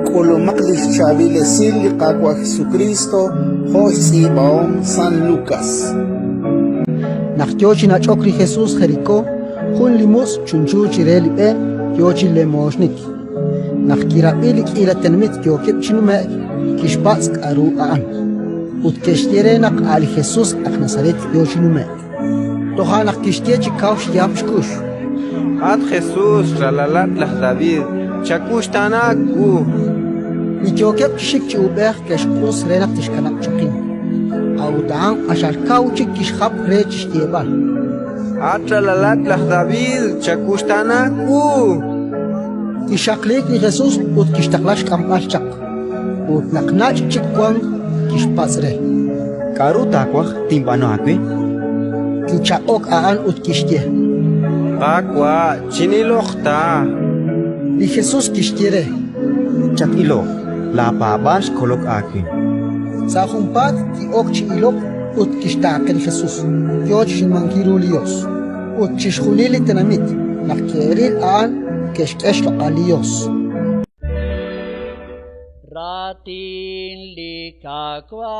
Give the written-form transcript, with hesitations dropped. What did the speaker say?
Colomaklis Chavilesil Kakwa Jesucristo, Josibao San Lucas. Nakyochi na chokri Jesus Jericho, Jun limus chunchu chirelibe, yochi lemoshnik. Nakirabilik ila tenmit kyokip chinume, kishpatsk aru aan. Utkeshtiere nak ali Jesus ak Nazaret yochinume. Toha nakishtie chikaush yapshkush. At Jesús, ralalat la David, chakush tanaku. Nikyokip chishik chubeh keshkus renak tishkanak chukin. Audaan asharkau chik kishhap re chishtieval. At ralalat la David, chakush tanaku. Kishaklik ni Jesus ut kishtaklash kampalchak. Ut naknach chikwang kishpasre. Karu takwah timbano akwe. Kichaok aan ut kishtie. Aqua, chinilochta. Ni Jesus kishtiere. Chak ilo, la pabash kolok akwe. Sa humpat ki ok chi ilok ut kishtaken Jesus. Yoch shimankiru lios. Ut chishkhulili tenamit. Nakkeril aan keshkesh lokalios. Ratin likakwa